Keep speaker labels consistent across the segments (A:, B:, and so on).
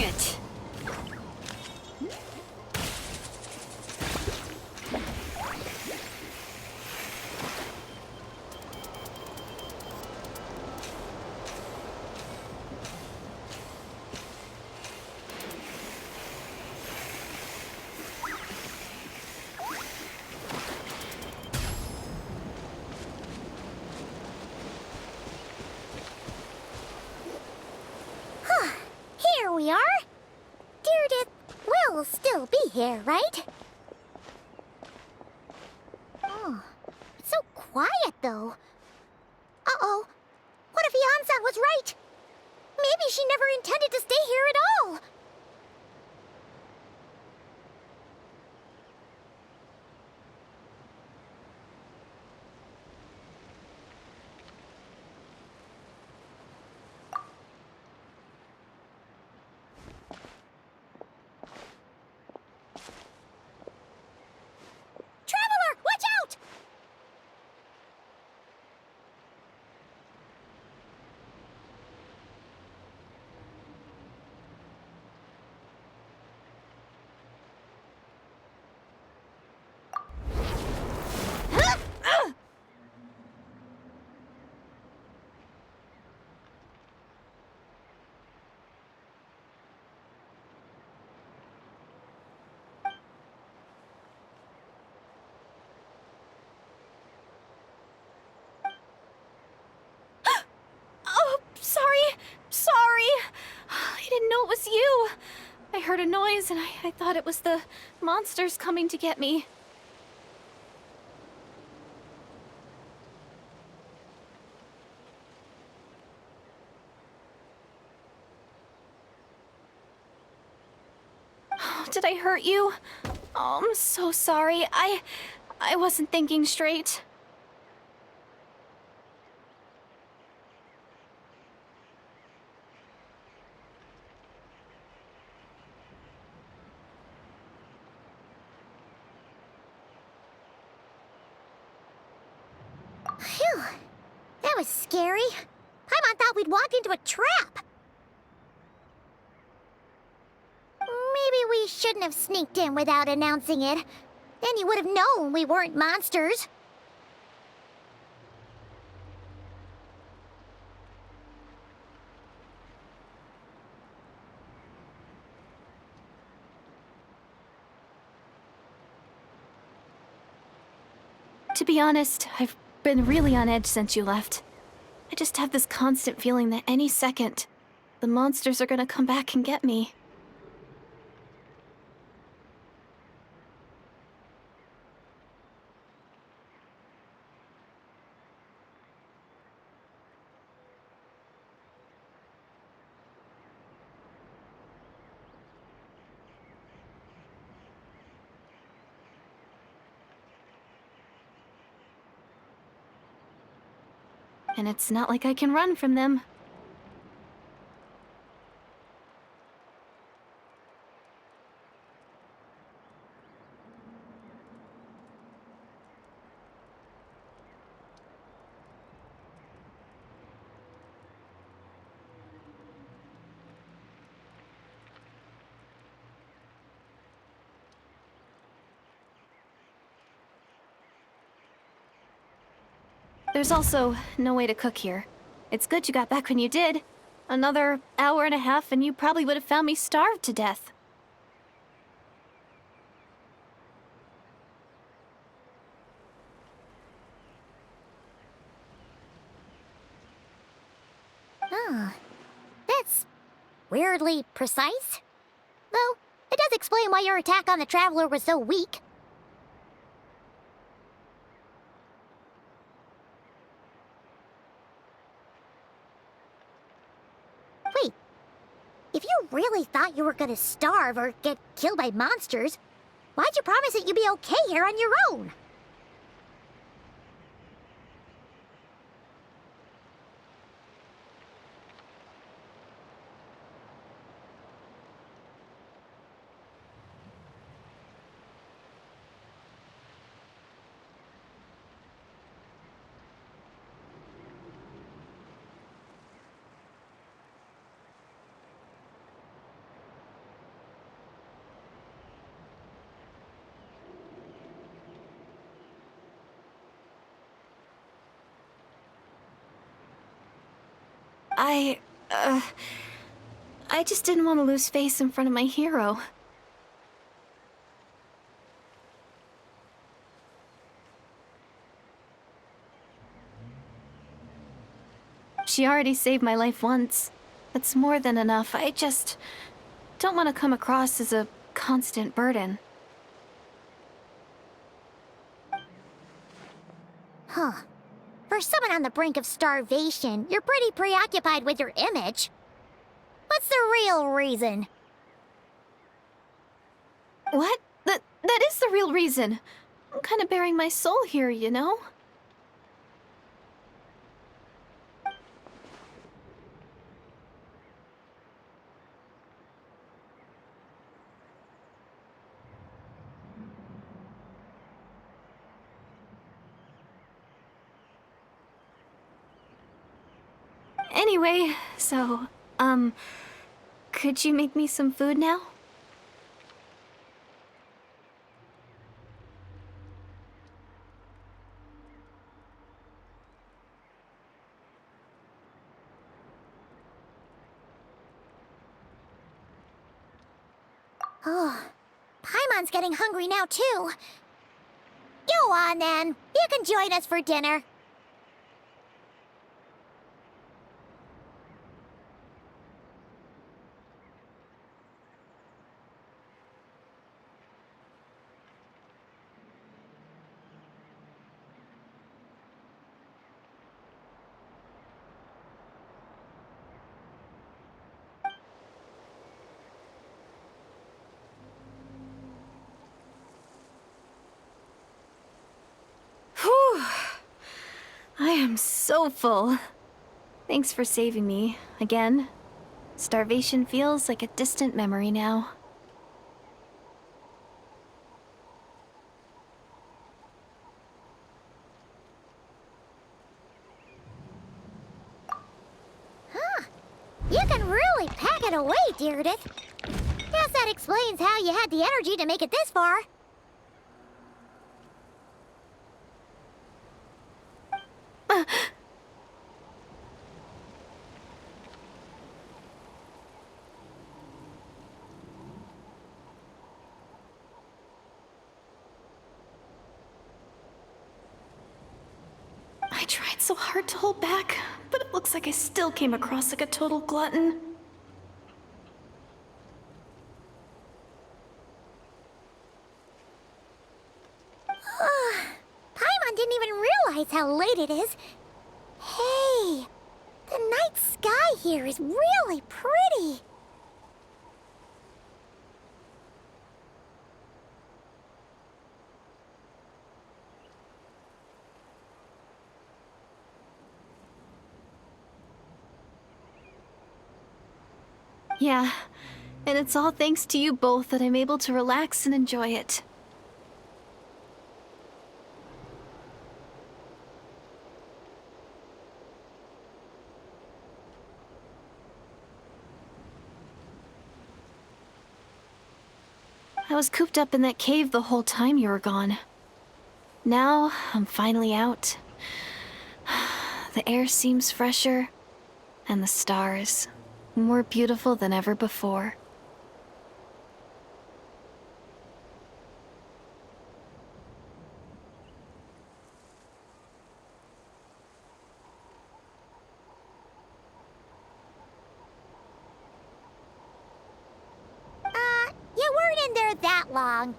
A: it.
B: Here we are. Direydit will still be here, right? Oh, it's so quiet, though. Uh-oh. What if Yansan was right? Maybe she never intended to stay here at all. Traveler, watch out!
A: Oh, sorry. I didn't know it was you. I heard a noise and I thought it was the monsters coming to get me. Did I hurt you? Oh, I'm so sorry. I wasn't thinking straight.
B: Phew. That was scary. Paimon thought we'd walked into a trap. Maybe we shouldn't have sneaked in without announcing it. Then you would have known we weren't monsters.
A: To be honest, I've been really on edge since you left. I just have this constant feeling that any second, the monsters are gonna come back and get me. And it's not like I can run from them. There's also no way to cook here. It's good you got back when you did. Another hour and a half and you probably would have found me starved to death.
B: Oh, that's weirdly precise. Though, it does explain why your attack on the Traveler was so weak. Wait, if you really thought you were gonna starve or get killed by monsters, why'd you promise that you'd be okay here on your own?
A: I, uh... I just didn't want to lose face in front of my hero. She already saved my life once. That's more than enough. I just don't want to come across as a constant burden.
B: Huh. For someone on the brink of starvation, you're pretty preoccupied with your image. What's the real reason?
A: What? That is the real reason. I'm kind of bearing my soul here, you know? Anyway, so, could you make me some food now?
B: Oh, Paimon's getting hungry now, too. Go on, then. You can join us for dinner.
A: Whew. I am so full. Thanks for saving me, again. Starvation feels like a distant memory now.
B: You can really pack it away, Direydit. Guess that explains how you had the energy to make it this far.
A: I tried so hard to hold back, but it looks like I still came across like a total glutton.
B: Paimon didn't even realize how late it is. Hey, the night sky here is really pretty.
A: Yeah, and it's all thanks to you both that I'm able to relax and enjoy it. I was cooped up in that cave the whole time you were gone. Now, I'm finally out. The air seems fresher, and the stars more beautiful than ever before.
B: You weren't in there that long.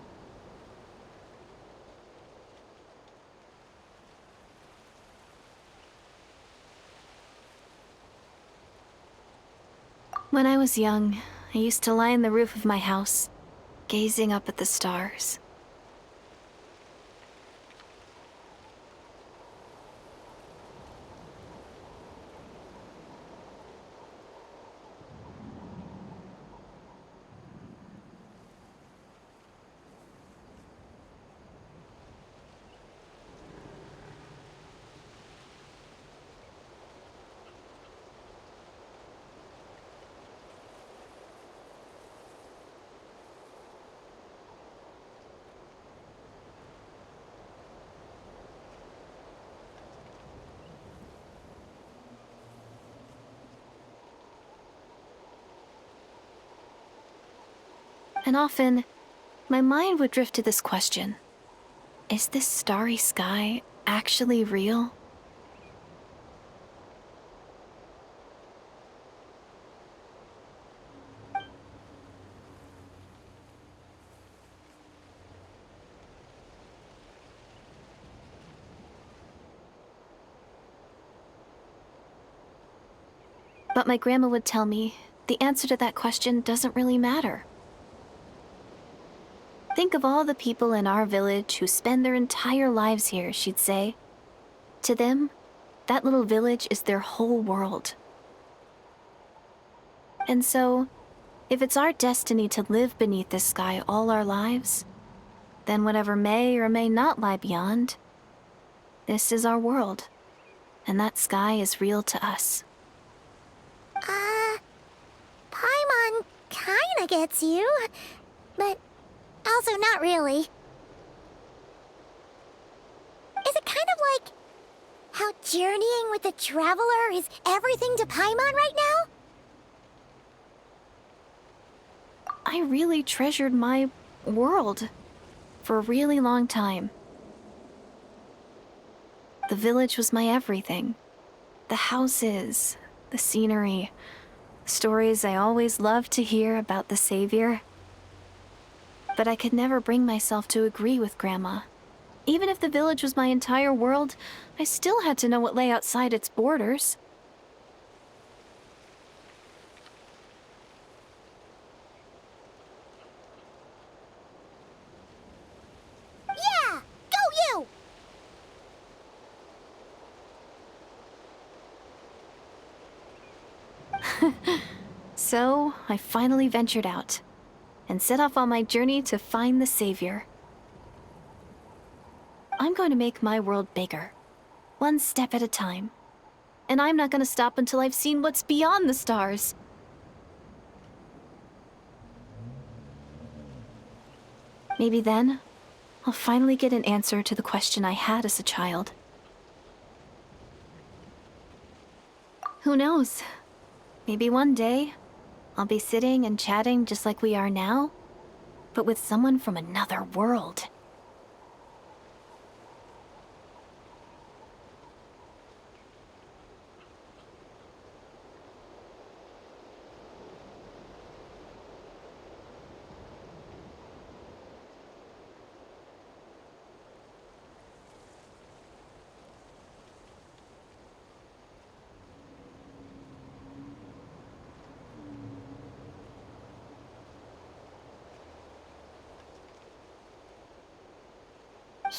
A: When I was young, I used to lie on the roof of my house, gazing up at the stars. And often, my mind would drift to this question. Is this starry sky actually real? But my grandma would tell me the answer to that question doesn't really matter. Think of all the people in our village who spend their entire lives here, she'd say. To them, that little village is their whole world. And so, if it's our destiny to live beneath this sky all our lives, then whatever may or may not lie beyond, this is our world, and that sky is real to us.
B: Paimon kinda gets you, but also not really. Is it kind of like how journeying with the Traveler is everything to Paimon right now?
A: I really treasured my world for a really long time. The village was my everything. The houses, the scenery, stories I always loved to hear about the Savior. But I could never bring myself to agree with Grandma. Even if the village was my entire world, I still had to know what lay outside its borders.
B: Yeah! Go you!
A: So, I finally ventured out and set off on my journey to find the Savior. I'm going to make my world bigger, one step at a time. And I'm not going to stop until I've seen what's beyond the stars. Maybe then, I'll finally get an answer to the question I had as a child. Who knows? Maybe one day, I'll be sitting and chatting just like we are now, but with someone from another world.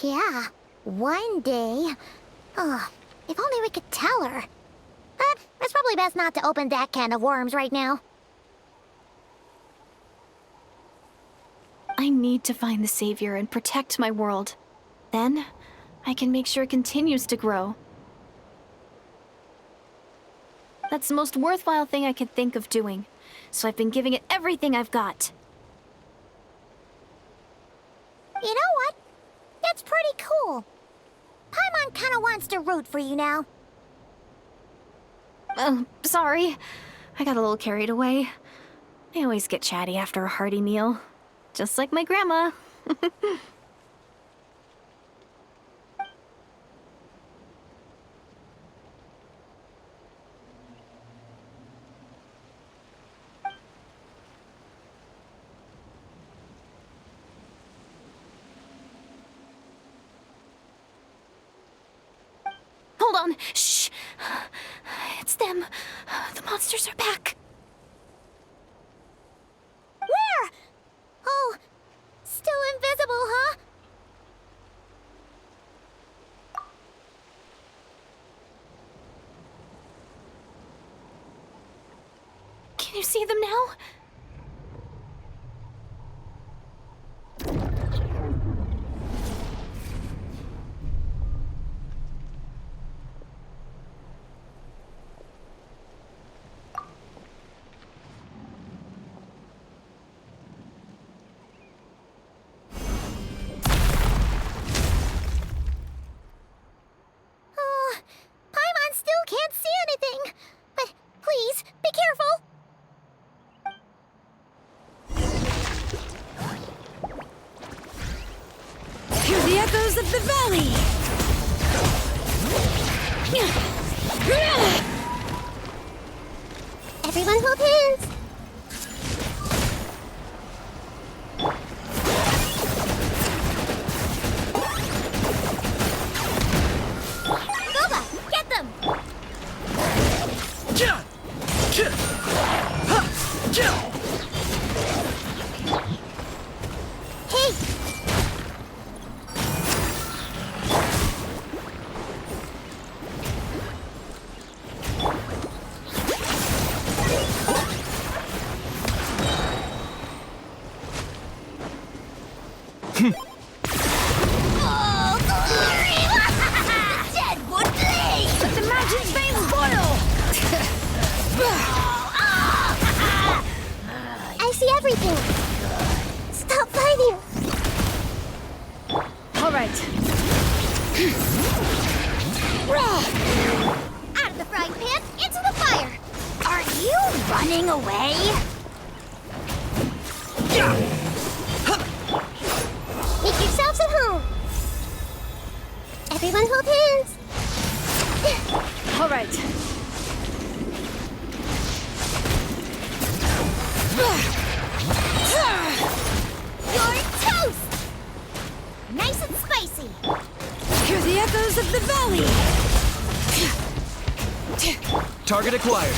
B: Yeah, one day. Oh, if only we could tell her. But it's probably best not to open that can of worms right now.
A: I need to find the Savior and protect my world. Then, I can make sure it continues to grow. That's the most worthwhile thing I could think of doing, so I've been giving it everything I've got.
B: You know what? That's pretty cool. Paimon kinda wants to root for you now.
A: Sorry. I got a little carried away. I always get chatty after a hearty meal. Just like my grandma. Hold on. Shh. It's them. The monsters are back.
B: Where? Oh, still invisible, huh?
A: Can you see them now?
B: Oh, Paimon still can't see anything. But please, be careful.
A: echoes of the valley!
B: Everyone hold hands! Goba, get them! Hey! Oh, glory! The dead would bleed!
A: Let the magic's veins boil!
B: I see everything! Stop fighting!
A: All right.
B: Out of the frying pan, into the fire! Are you running away? Make yourselves at home! Everyone hold hands!
A: All right.
B: You're toast! Nice and spicy!
A: Hear the echoes of the valley!
C: Target acquired.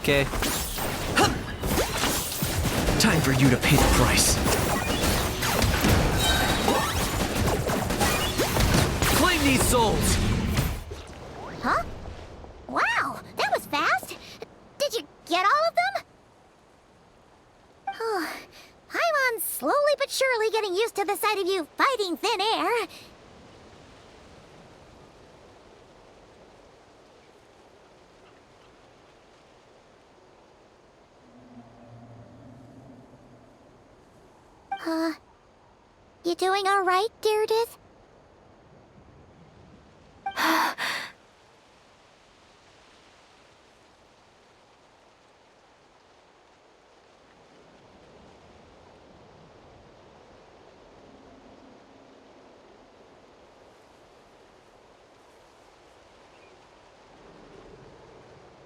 C: Okay. Time for you to pay the price. Claim these souls!
B: Huh? Wow, that was fast! Did you get all of them? Oh, Paimon's slowly but surely getting used to the sight of you fighting thin air. You doing all right, Deirdith?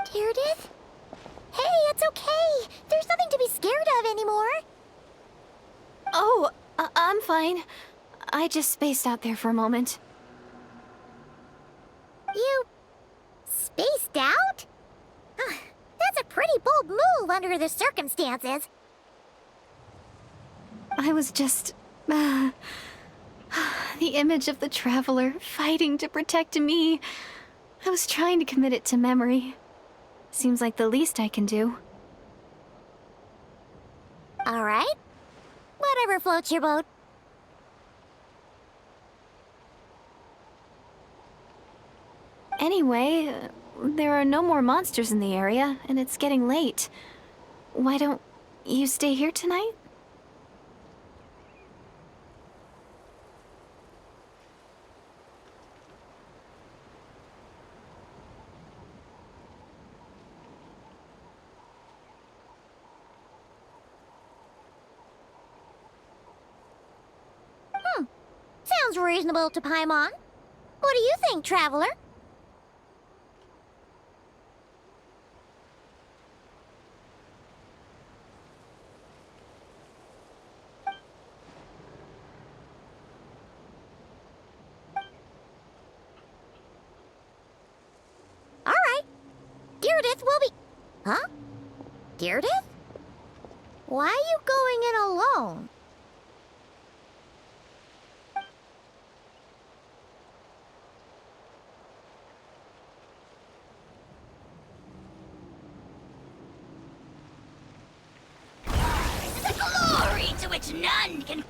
B: Deirdith? Hey, it's okay. There's nothing to be scared of anymore.
A: Oh, I'm fine. I just spaced out there for a moment.
B: You spaced out? That's a pretty bold move under the circumstances.
A: I was just... the image of the traveler fighting to protect me. I was trying to commit it to memory. Seems like the least I can do.
B: All right. Whatever floats your boat.
A: Anyway, there are no more monsters in the area, and it's getting late. Why don't you stay here tonight?
B: Sounds reasonable to Paimon. What do you think, Traveler? All right. Deirdith will be... Huh? Deirdith? Why are you going in alone?
D: The glory to which none can...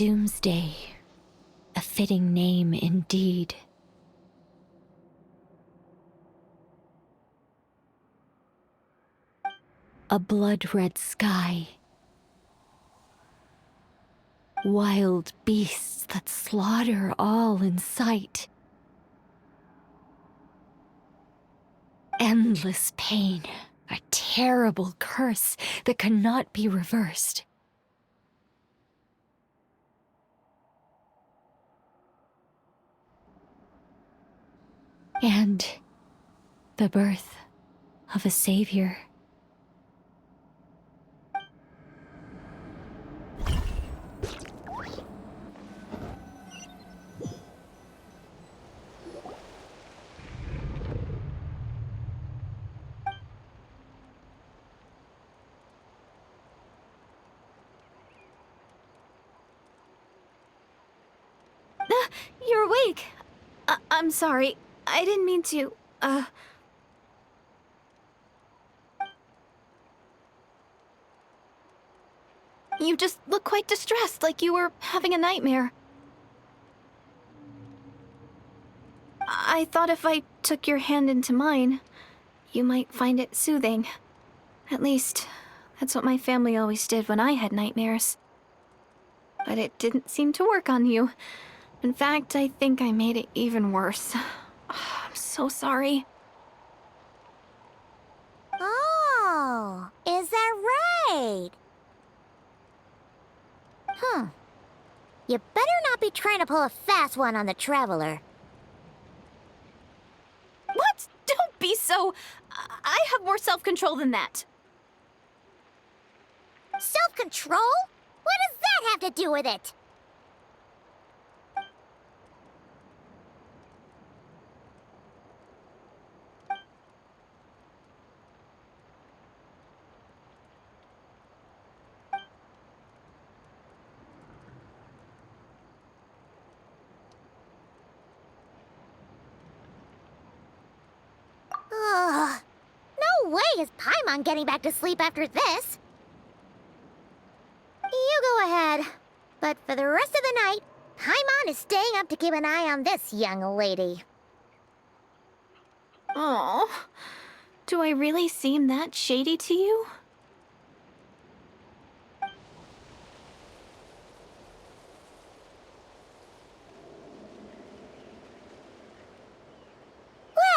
E: Doomsday. A fitting name indeed. A blood-red sky. Wild beasts that slaughter all in sight. Endless pain, a terrible curse that cannot be reversed. And the birth of a savior.
A: You're awake. I'm sorry. I didn't mean to, You just look quite distressed, like you were having a nightmare. I thought if I took your hand into mine, you might find it soothing. At least, that's what my family always did when I had nightmares. But it didn't seem to work on you. In fact, I think I made it even worse. I'm so sorry.
B: Oh, is that right? You better not be trying to pull a fast one on the Traveler.
A: What? Don't be so... I have more self-control than that.
B: Self-control? What does that have to do with it? Ugh. No way is Paimon getting back to sleep after this. You go ahead. But for the rest of the night, Paimon is staying up to keep an eye on this young lady.
A: Oh, do I really seem that shady to you?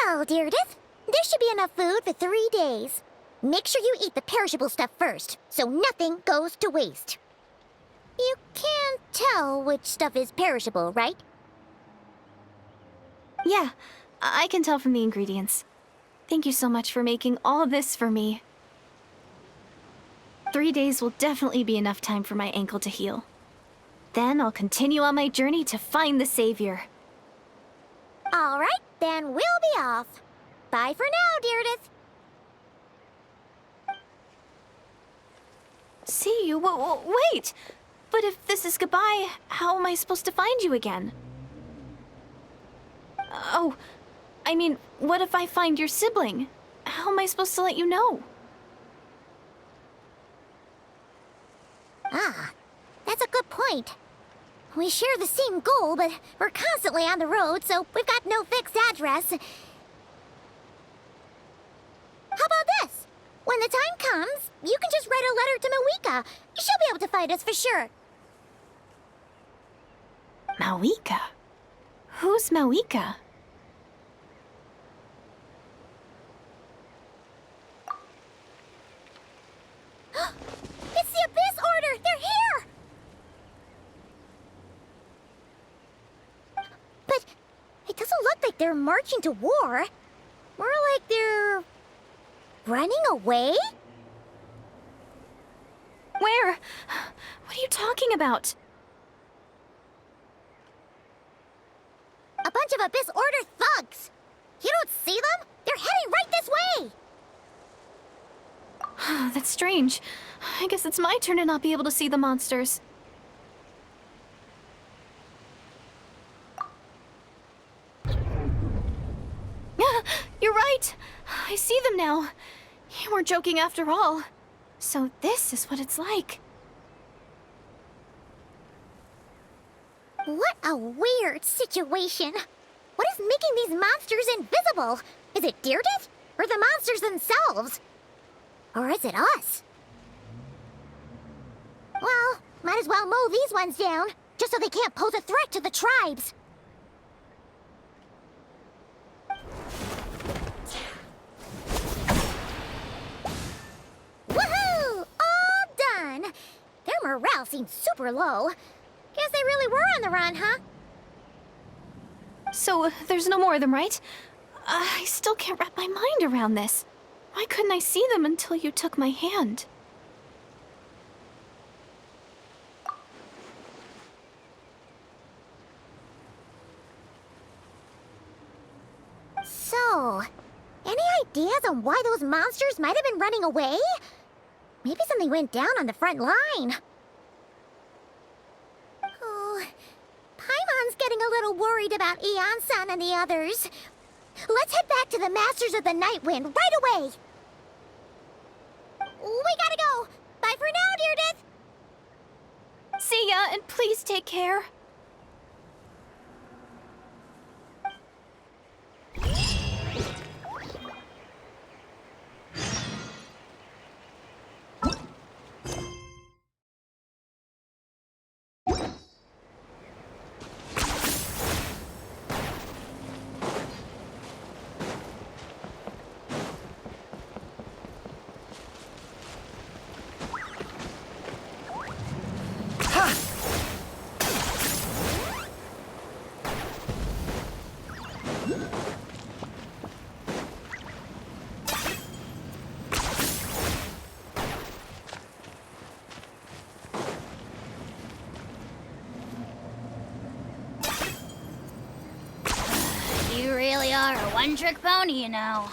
B: Well, Deirdith, there should be enough food for 3 days. Make sure you eat the perishable stuff first, so nothing goes to waste. You can't tell which stuff is perishable, right?
A: Yeah, I can tell from the ingredients. Thank you so much for making all this for me. 3 days will definitely be enough time for my ankle to heal. Then I'll continue on my journey to find the savior.
B: All right, then we'll be off. Bye for now, Deirdith.
A: See you? Wait! But if this is goodbye, how am I supposed to find you again? Oh, I mean, what if I find your sibling? How am I supposed to let you know?
B: Ah, that's a good point. We share the same goal, but we're constantly on the road, so we've got no fixed address. How about this? When the time comes, you can just write a letter to Mawika. She'll be able to find us for sure.
A: Mawika? Who's Mawika?
B: It's the Abyss Order! They're here! But it doesn't look like they're marching to war. More like they're... running away?
A: Where? What are you talking about?
B: A bunch of Abyss Order thugs! You don't see them? They're heading right this way!
A: That's strange. I guess it's my turn to not be able to see the monsters. You're right! I see them now. You weren't joking after all. So this is what it's like.
B: What a weird situation. What is making these monsters invisible? Is it Deirdith? Or the monsters themselves? Or is it us? Well, might as well mow these ones down, just so they can't pose a threat to the tribes. Woohoo! All done! Their morale seems super low. Guess they really were on the run, huh?
A: So, there's no more of them, right? I still can't wrap my mind around this. Why couldn't I see them until you took my hand?
B: So, any ideas on why those monsters might have been running away? Maybe something went down on the front line. Oh, Paimon's getting a little worried about Eon-san and the others. Let's head back to the Masters of the Night Wind right away. We gotta go. Bye for now, Deirdith.
A: See ya, and please take care.
D: You really are a one-trick pony, you know.